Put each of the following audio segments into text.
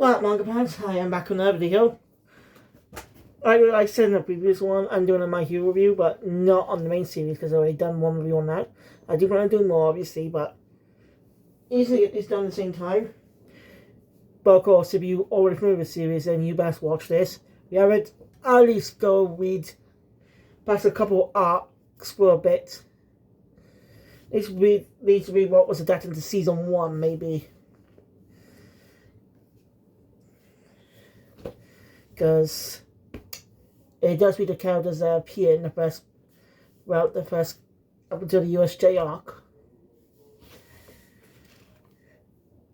Well, manga fans, I am back on another video. I said in the previous one, I'm doing a My Hero review, but not on the main series because I've already done one review on that. I do want to do more, obviously, but easily it's done at the same time. But of course, if you already familiar with the series, then you best watch this. You have it, at least go read past a couple arcs for a bit. At least read what was adapted into season 1, maybe. Because it does read the characters that appear in the first, up until the USJ arc.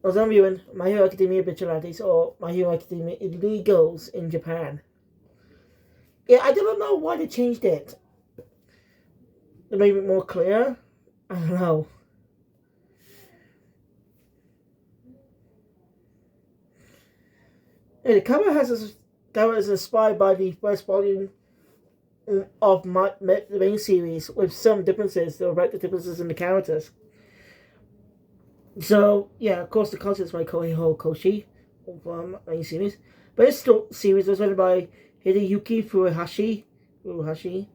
I was reviewing My Hero Academia Vigilantes or My Hero Academia Illegals in Japan. Yeah, I don't know why they changed it. They made it more clear. I don't know. Yeah, the cover is inspired by the first volume of the main series, with some differences. There are the differences in the characters. So yeah, of course, the concept is by Kohei Koshi from the main series, but this series was written by Hideyuki Furuhashi,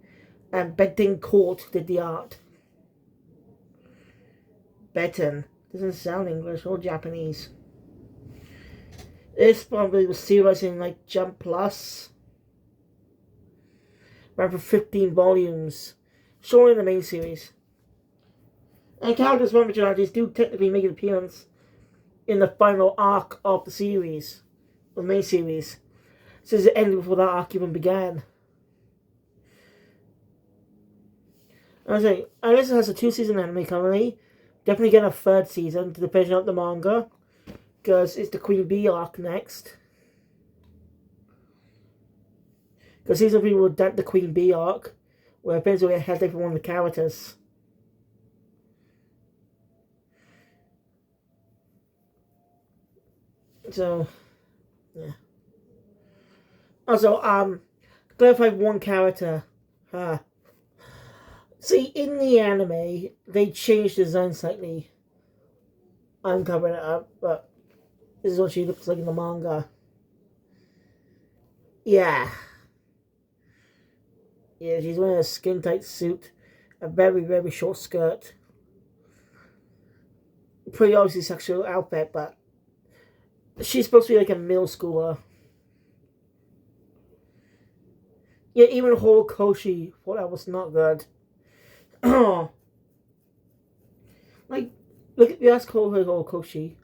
and Benton Court did the art. Benton doesn't sound English or Japanese. This probably was serialized in like Jump Plus. Ran for 15 volumes, showing the main series. And characters from Vigilantes do technically make an appearance in the final arc of the series, the main series, since it ended before that arc even began. I was saying, unless it has a 2-season anime currently, definitely get a 3rd season to finish up the manga, because it's the Queen Bee arc next. Because season 3 will adapt the Queen Bee arc, where Ben's will get a headache from one of the characters. So, yeah. Also, clarify one character. See, in the anime, they changed the design slightly. I'm covering it up, but this is what she looks like in the manga. Yeah. Yeah, she's wearing a skin-tight suit, a very, very short skirt. Pretty obviously sexual outfit, but she's supposed to be like a middle schooler. Yeah, even Horikoshi thought that was not good. Like, look at the last Horikoshi.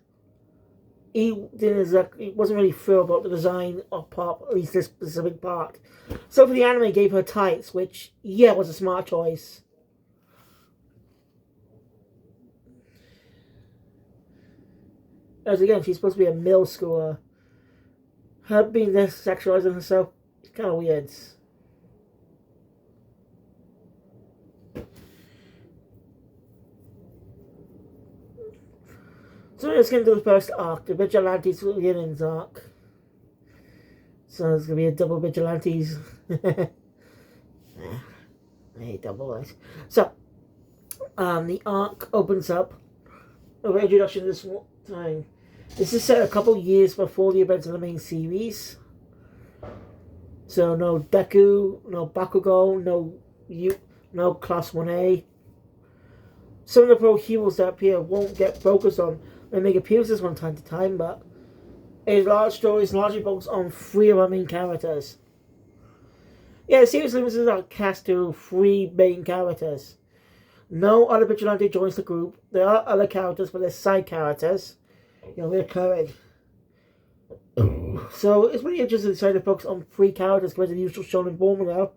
He wasn't really thrilled about the design of Pop, at least this specific part. So for the anime, gave her tights, which, yeah, was a smart choice. As again, she's supposed to be a middle schooler. Her being this sexualizing herself is kind of weird. So let's get into the first arc, the Vigilantes Villains arc. So there's going to be a double Vigilantes. I hate double eyes. So, the arc opens up with an introduction this time. This is set a couple years before the events of the main series. So no Deku, no Bakugo, no Class 1A. Some of the pro heroes that appear won't get focused on. They make appearances from time to time, but a large story is largely focused on 3 of our main characters. Yeah, the series limits our cast to 3 main characters. No other vigilante joins the group. There are other characters, but they're side characters. Reoccurring. So it's really interesting to decide to focus on 3 characters compared to the usual shonen formula,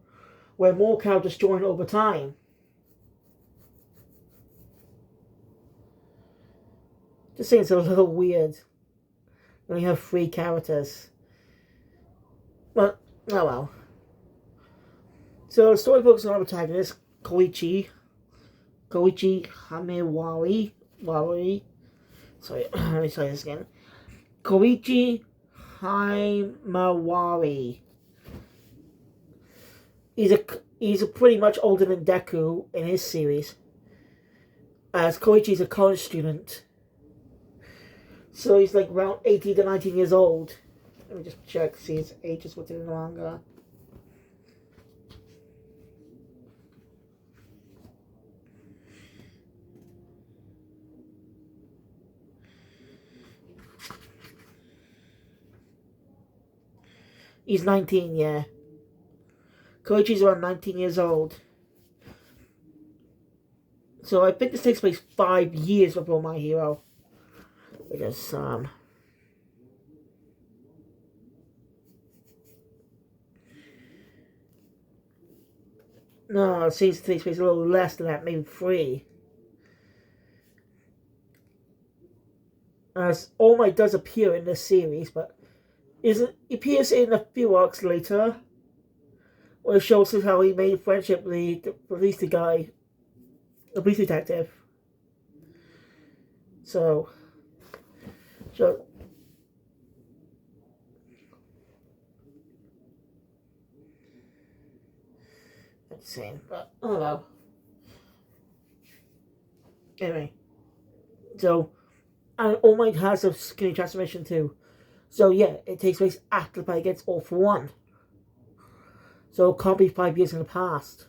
where more characters join over time. Just think it's a little weird when you have 3 characters. But, oh well. So the story focuses on our protagonist, Koichi Hamewari. Sorry, let me say this again. Koichi Hamewari. He's a pretty much older than Deku in his series, as Koichi's a college student So he's like around 18 to 19 years old. Let me just check, see his age is within the manga. He's 19, yeah. Koichi's around 19 years old. So I think this takes place 5 years before My Hero. Because, no, it seems it takes place a little less than that, maybe 3. As All Might does appear in this series, but he appears in a few arcs later, where it shows us how he made friendship with the police detective. So that's insane, but I don't know. Anyway, so and All Might has a skinny transformation too. So yeah, it takes place after the fight against All For One. So it can't be 5 years in the past.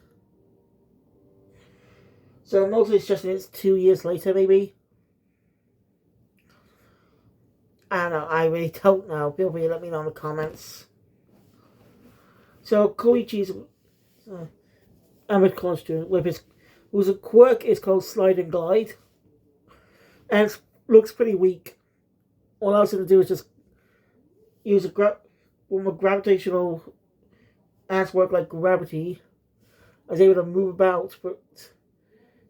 So mostly it's just it's 2 years later, maybe. I don't know. I really don't know. Feel free to let me know in the comments. So Koichi's Ahmed costume with whose quirk is called Slide and Glide, and it looks pretty weak. All else to do is just use a gravitational ants work like gravity. I was able to move about, but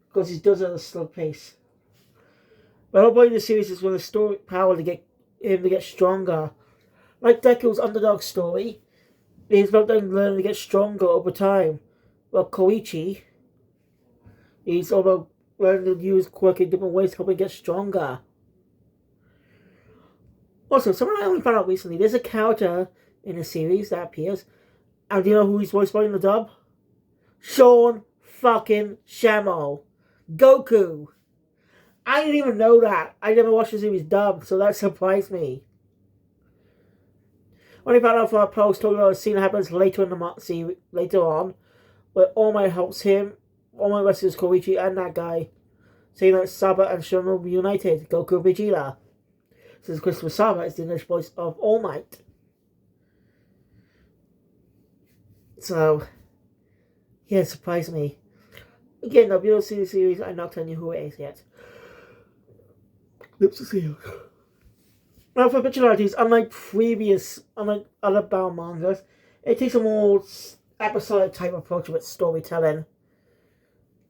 because he does it at a slow pace. The whole point of the series is for the story power to get him to get stronger. Like Deku's underdog story, he's about them learning to get stronger over time. Well, Koichi, he's all about learning to use quirk in different ways to help him get stronger. Also, something I only found out recently, there's a character in the series that appears, and do you know who he's voiced by in the dub? Sean fucking Shamo. Goku. I didn't even know that. I never watched the series dubbed, so that surprised me. When I found out from a post talking about a scene that happens later in the series, later on, where All Might helps him, All Might rescues Koichi and that guy, saying that Saba and Shun will be united, Goku and Vegeta. Since Christopher Saba is the English voice of All Might. So, yeah, it surprised me. Again, though, if you don't see the series, I'm not telling you who it is yet. Lips are sealed. Now for Vigilantes, unlike other bound mangas, it takes a more episodic type approach with storytelling.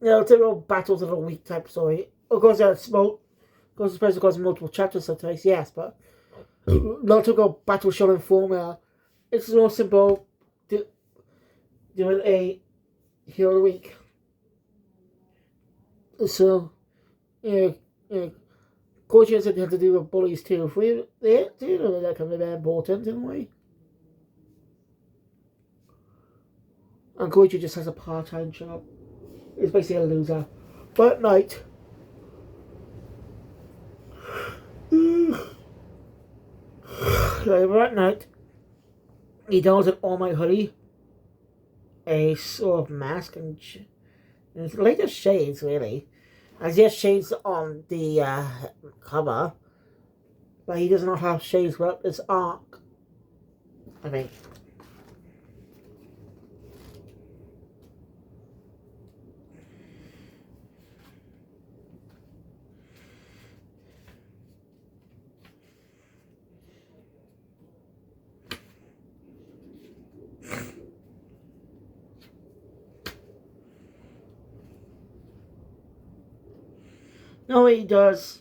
You know, typical battles of the week type story. Of course, because multiple chapters sometimes, yes, but not typical battle shonen formula. It's more simple doing a hero of the week. So, Koichi has something to do with bullies too. They do know that can be very important in a way. And Koichi just has a part-time job. He's basically a loser. But at night, he dons an All Might hoodie, a sort of mask, and his latest shades, really. As he has shades on the cover, but he does not have shades throughout this arc. I think. No, he does.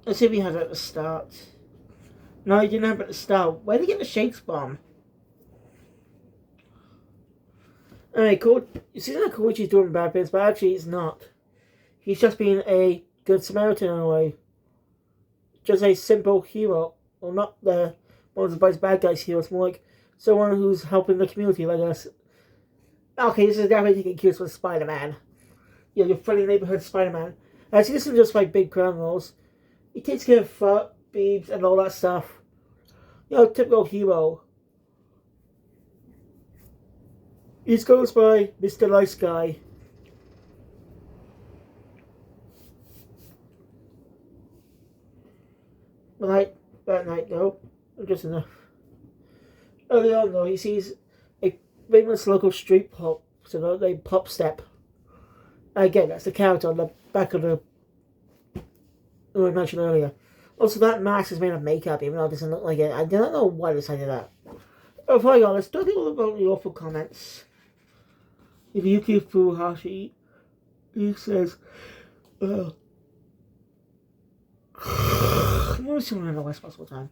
Let's see if he has it at the start. No, he didn't have it at the start. Where did he get the shades from? Alright, you see that Koichi's doing bad things, but actually he's not. He's just being a good Samaritan in a way. Just a simple hero. Well, not one of the bad guys hero. It's more like someone who's helping the community, like us. Okay, this is definitely taking cues from Spider-Man. Your friendly neighborhood Spider-Man. See, this isn't just like big criminals. He takes care of beams and all that stuff. You know, typical hero. He goes by Mr. Nice Guy. That night though, just enough. Early on though, he sees a famous local street pop, so they Pop Step. Again, that's the character on the back of the who I mentioned earlier. Also, that mask is made of makeup, even though it doesn't look like it. I don't know why they decided that. Oh, before I go, let's talk a little about the awful comments. If Yuki Furuhashi, he says, I'm always doing it in the worst possible time.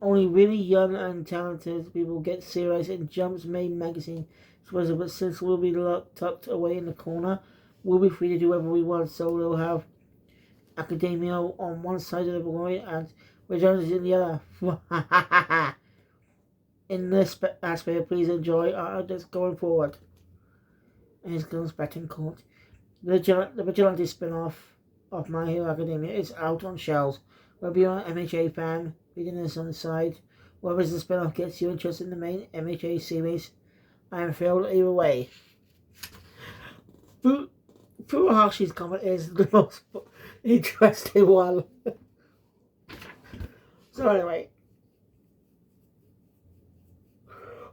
Only really young and talented people get serious in Jump's main magazine. But since we'll be tucked away in the corner, we'll be free to do whatever we want. So we'll have academia on one side of the boy and Vigilantes in the other. In this aspect, please enjoy our just going forward. And his goes back in court. The Vigilante spin-off of My Hero Academia is out on shelves. Whether you're an MHA fan, reading this on the side, whether the spin-off gets you interested in the main MHA series, I am thrilled either way. Furuhashi's comment is the most interesting one. So anyway.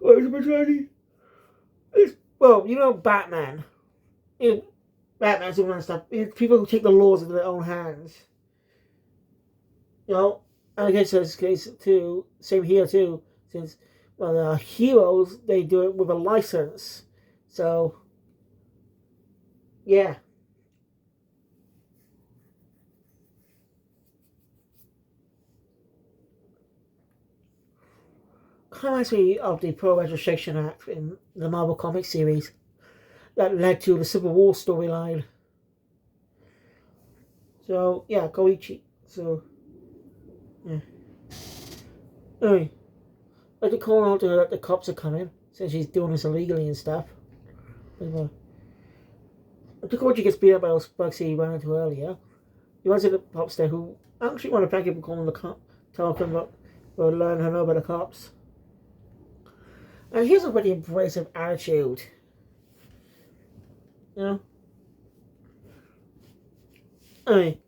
What is the Vigilante? Well, you know Batman. Batman's the one stuff. People who take the laws into their own hands. You know, and I guess in this case too, same here too, since the heroes, they do it with a license. So yeah. Kind of reminds me of the Pro Registration Act in the Marvel Comics series that led to the Civil War storyline. So yeah, Koichi. So yeah. Anyway, I had to call out to her that the cops are coming since she's doing this illegally and stuff. The Koichi gets beat up by those bugs he ran into earlier. He runs into the cops there who actually want to thank him for calling the cop, talking about, or letting her know about the cops. And here's a pretty abrasive attitude. You know? Anyway,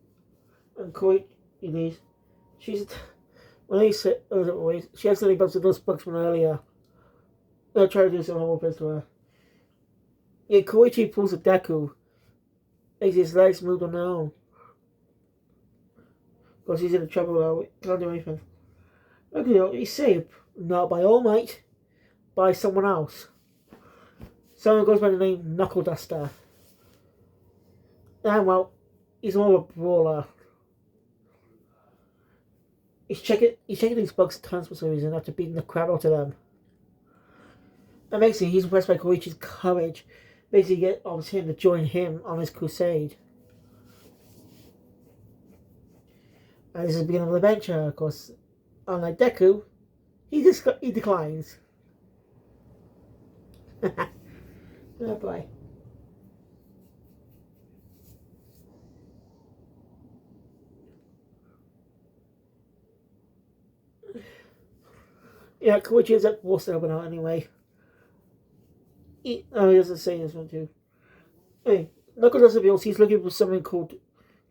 and Koichi, she's, when they said, she accidentally bumps into those bugs from earlier. They'll try to do some horrible things to her. Yeah, Koichi pulls a Deku, makes his legs move on their own. Because he's in trouble now, can't do anything. Okay, he's saved, not by All Might, by someone else. Someone goes by the name Knuckle Duster. And well, he's more of a brawler. He's checking these bugs tons for some reason after beating the crap out of them. And basically, he's impressed by Koichi's courage. Basically, offers him to join him on his crusade. And this is the beginning of the adventure, of course. Unlike Deku, he declines. Oh boy. Yeah, Koichi is at Worcester over now anyway. He doesn't say this one too. Hey, Knuckle doesn't feel he's looking for something called,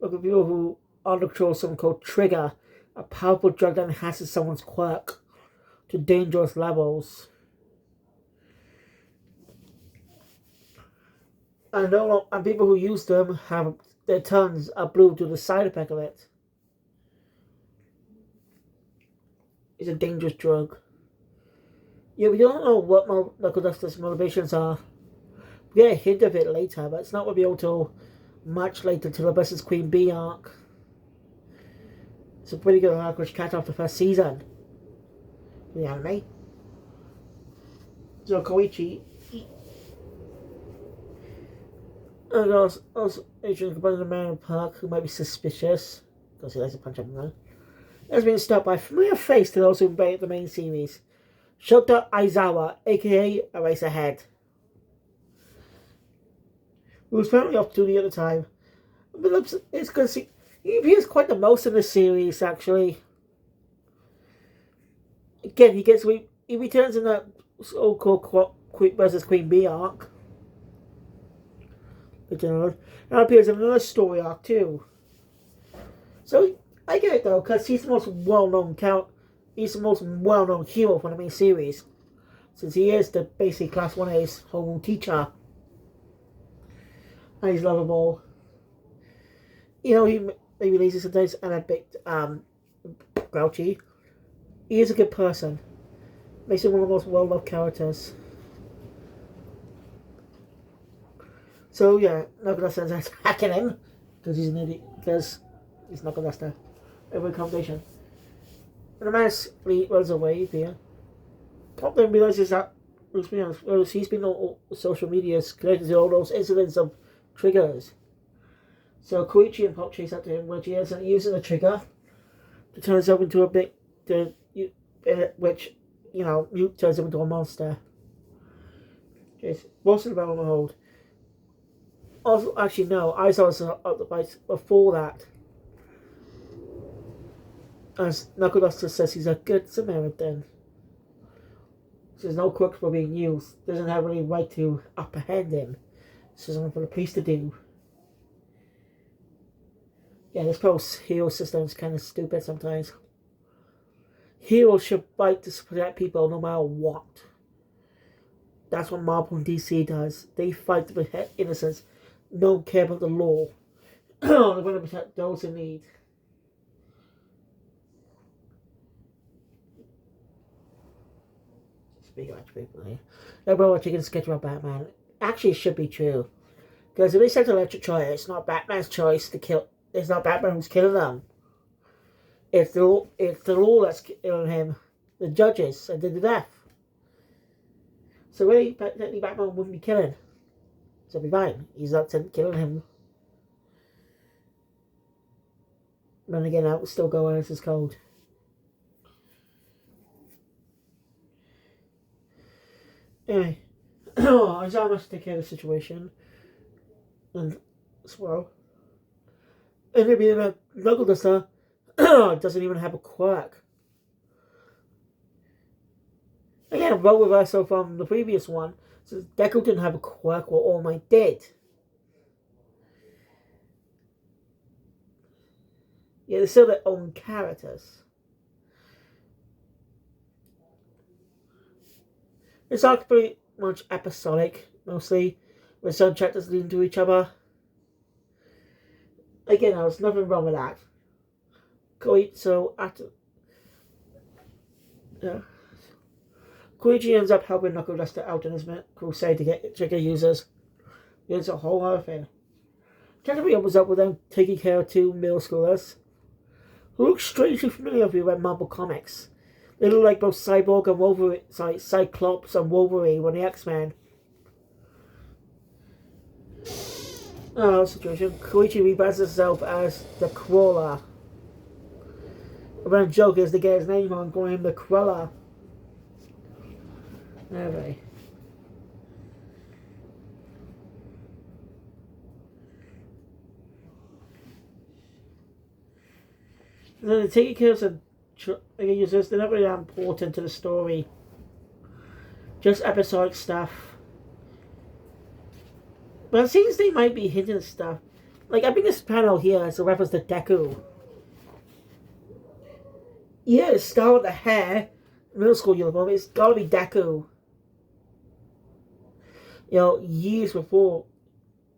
looking for people who under control something called Trigger, a powerful drug that enhances someone's quirk to dangerous levels. And people who use them have their tongues are blue due to the side effect of it. It's a dangerous drug. Yeah, we don't know what Knuckle Duster's motivations are. We get a hint of it later, but it's not revealed till much later, till the Versus Queen Bee arc. It's a pretty good arc which capped off the first season. The anime. So Koichi. And also Adrian confronted a man in the park who might be suspicious, because he likes to punch everyone. Has been stopped by a familiar face to those who made the main series. Shota Aizawa, aka Eraserhead, who was apparently off duty at the time. But it's because he appears quite the most in the series, actually. Again, he returns in that so-called Queen versus Queen Bee arc. And appears in another story arc too. So I get it though, because he's the most well-known he's the most well-known hero for the main series, since he is the basic Class 1A's home teacher. And he's lovable. You know, he maybe lazy sometimes and a bit grouchy. He is a good person. Makes him one of the most well-loved characters. So yeah, Nagadasta is attacking him because he's an idiot. Because he's Nagadasta. Every combination. And the man's fleet runs away here. Captain realizes that he's been on social media connected to all those incidents of triggers. So Koichi and Pop chase after him, which he ends up using the trigger to turn himself into a big, which, you know, turns him into a monster. Yes, most of the battle on hold. Also, actually, no, I saw this up the fight before that. As Nakoduster says he's a good Samaritan. There's no crooks for being used. Doesn't have any right to apprehend him. This is something for the police to do. Yeah, this whole hero system is kind of stupid sometimes. Heroes should fight to protect people no matter what. That's what Marvel and DC does. They fight to protect innocence. Don't care about the law. They're going to protect those in need. Speaking of people here, everyone watching a sketch about Batman. Actually, it should be true. Because if they set electric chair, it's not Batman's choice to kill. It's not Batman who's killing them. It's the law that's killing him. The judges and did the death. So really, technically Batman wouldn't be killing. So it'll be fine. He's not killing him. Then again, that will still go as his code. Anyway, Isaiah must take care of the situation. And as well. And maybe the Knuckle Duster doesn't even have a quirk. Again, role reversal from the previous one. So Deku didn't have a quirk, while All Might did. Yeah, they're still their own characters. It's like pretty much episodic, mostly, with some chapters leading to each other. Again, there's nothing wrong with that. So after, Koichi ends up helping Knuckle Duster out in his crusade to get trigger users. It's a whole other thing. Chapter opens up with them taking care of two middle schoolers who look strangely familiar if you read Marvel Comics. They look like both Cyborg and Wolverine, Cyclops and Wolverine were the X-Men. Situation. Koichi rebrands himself as the Crawler. The running joke is to get his name on, calling him the Crawler. Anyway. And then the taking care of some users, they're not really that important to the story. Just episodic stuff. But it seems they might be hinting at stuff. Like, I think this panel here is a reference to Deku. Yeah, the star with the hair, middle school uniform, it's gotta be Deku. You know, years before.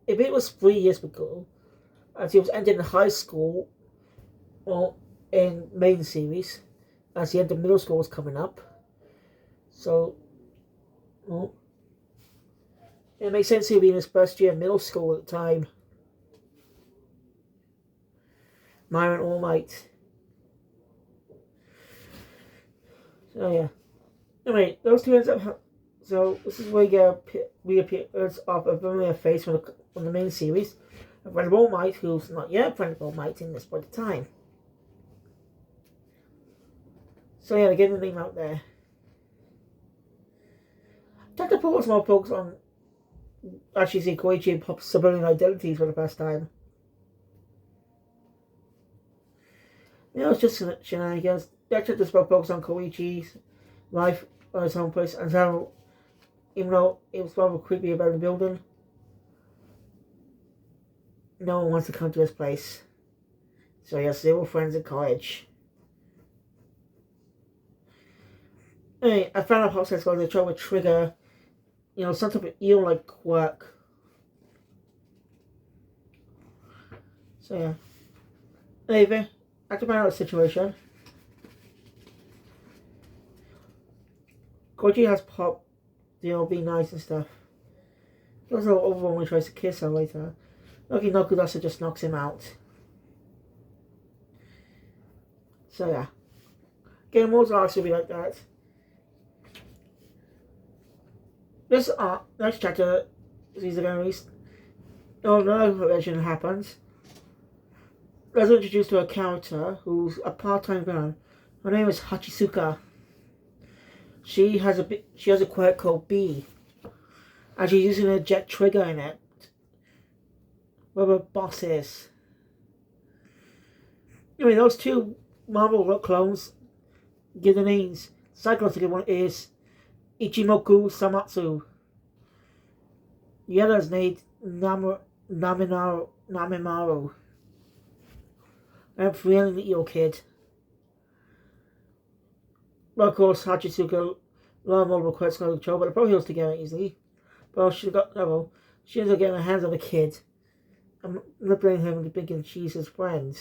If it was 3 years ago, as he was entering high school, or in main series, as the end of middle school was coming up. So, well, it makes sense he'd be in his first year of middle school at the time. Myron All Might. So yeah. Anyway, those two ends up. So this is where you get reappearance of a familiar face from the main series. A friend of All Might, who's not yet a friend of All Might in this point of time. So yeah, they're getting the name out there. Chapter 4 was more focused on actually seeing Koichi and Pop's suburban identities for the first time. You know, it's just shenanigans. That chapter focused on Koichi's life at his home place and how, even though it was rather creepy about the building, no one wants to come to this place. So yes, they were friends in college. Anyway, I found out how it's going to try to trigger, some type of eel-like quirk. So yeah. Anyway, after finding out the situation, Koji has Pop, being nice and stuff. He also overwhelmingly tries to kiss her later. Lucky Nokudasa just knocks him out. So yeah. Again, most arcs will be like that. This next chapter is again released. Another version happens. Let's introduced to a character who's a part-time villain. Her name is Hachisuka. She has a quirk called B, and she's using a jet trigger in it. Whoever boss is. Anyway, those two Marvel clones give the names. Psychological one is Ichimoku Samatsu. The other is named Namimaru. I'm feeling the eel kid. Well, of course, Hachisuka learned multiple quirks under control, but the probably holds together easily. But she ends up getting her hands on the kid and manipulating him into thinking she's his friend.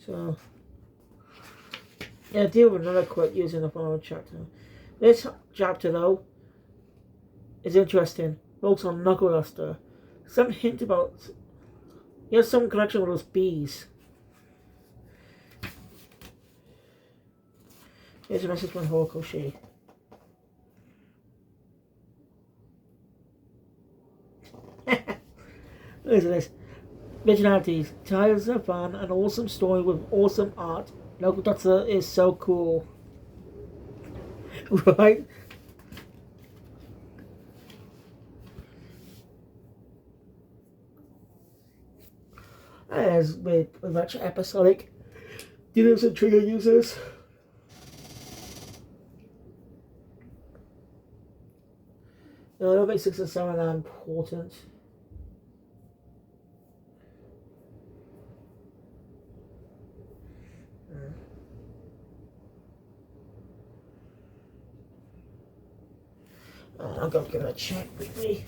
So, yeah, deal with another quirk using the following chapter. This chapter, though, is interesting. Focus on Knuckle Duster. Some hint about. He has some connection with those bees. Here's a message from Horikoshi. Listen to this. Vigilantes. Tales of fun, an awesome story with awesome art. Local Doctor is so cool. Right? As with much episodic dealers and trigger users. No, I don't think 6 and 7 are important. I'll go give it a check quickly.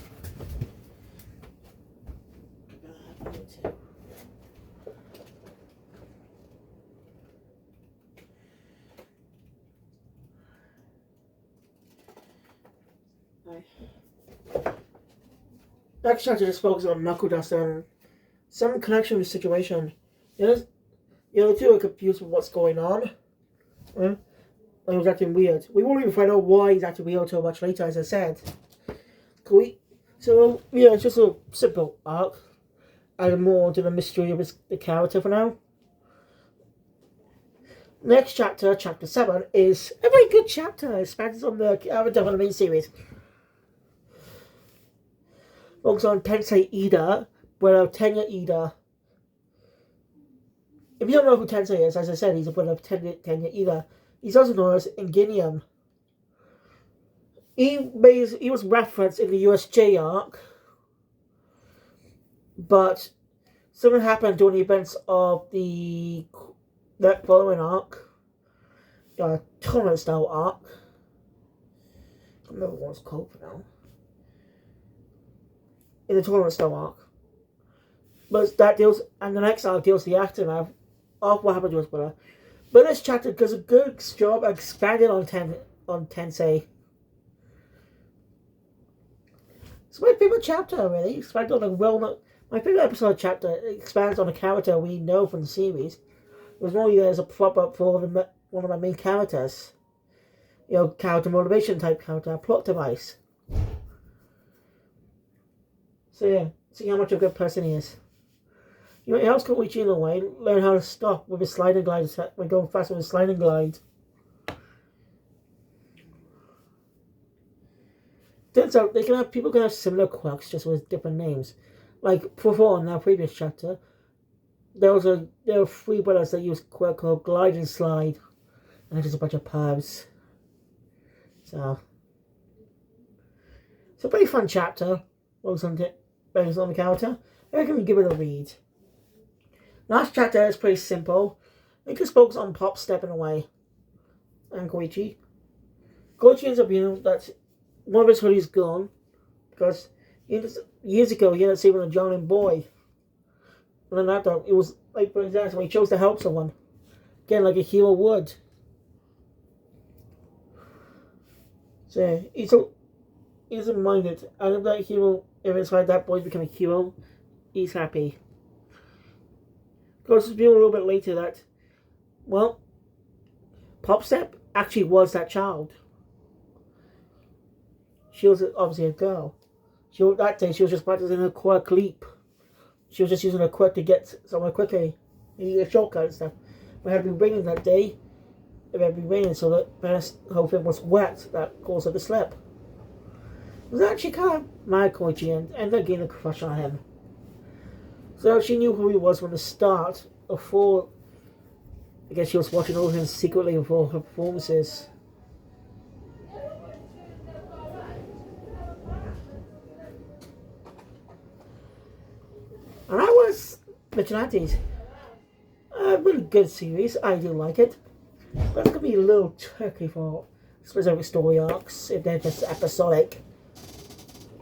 Next chapter just focuses on Knuckle Duster and some connection with the situation. The two are confused with what's going on. And he was acting weird. We won't even find out why he's acting weird until much later, as I said. So, yeah, it's just a simple arc. Add more to the mystery of the character for now. Next chapter, chapter 7, is a very good chapter. It expands on the character of the main series. Focus on Tensei Ida, brother of Tenya Ida. If you don't know who Tensei is, as I said, he's a brother of Tenya Ida. He's also known as Ingenium. He was referenced in the USJ arc, but something happened during the events of that following arc, tournament style arc. I don't remember what it's called for now. In the tournament style arc. But that deals, and the next arc deals the aftermath of what happened to his brother. But this chapter does a good job expanding on Tensei. It's my favorite chapter, really. Expanding on my favorite episode chapter expands on a character we know from the series. It was more as a prop up for one of my main characters. Character motivation type character, a plot device. So yeah, see how much of a good person he is. It helps Koichi in a way learn how to stop with his sliding glide when going fast with his sliding glide. turns out people can have similar quirks just with different names. Like before in our previous chapter, there were three brothers that used a quirk called Glide and Slide, and just a bunch of pubs. So it's a pretty fun chapter. Based on the character. I reckon we give it a read. Last chapter is pretty simple. It just focuses on Pop stepping away. And Koichi. Koichi ends up being that one of his hoodies gone. Because years ago he ended up saving a drowning boy. And then after it was like for example he chose to help someone. Again like a hero would. So he's doesn't mind it. And if that hero, if it's like that boy become a hero, he's happy. Of course, it's been a little bit later that, well, Popstep actually was that child. She was obviously a girl. That day she was just practicing her quirk leap. She was just using her quirk to get somewhere quickly. And a shortcut and stuff. But it had been raining that day. It had been raining, so the whole thing was wet. That caused her to slip. It was actually kind of mad Koichi and ended up getting a crush on him. So she knew who he was from the start, before I guess she was watching all of him secretly before her performances. And that was Vigilantes. A really good series, I do like it. But it's going to be a little tricky for specific story arcs if they're just episodic.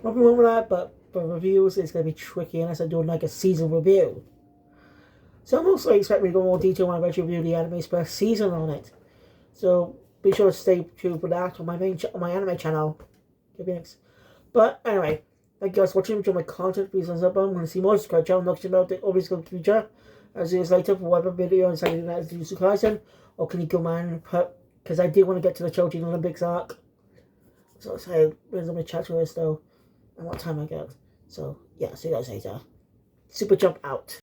Nothing wrong with that, but for reviews, it's going to be tricky unless I'm doing like a season review. So I'm also expecting to go more detail when I actually review the animes per season on it. So be sure to stay tuned for that on my anime channel. But anyway, thank you guys for watching. Enjoy my content. Please thumbs up. I'm going to see more. Subscribe channel. Notification about the obvious future. As soon as later for whatever video and something that is to Jujutsu Kaisen or Kaneko Man, because I did want to get to the Chojin Olympics arc. So where's my chat for this though? And what time I got. So, yeah, see you guys later. Super Jump out.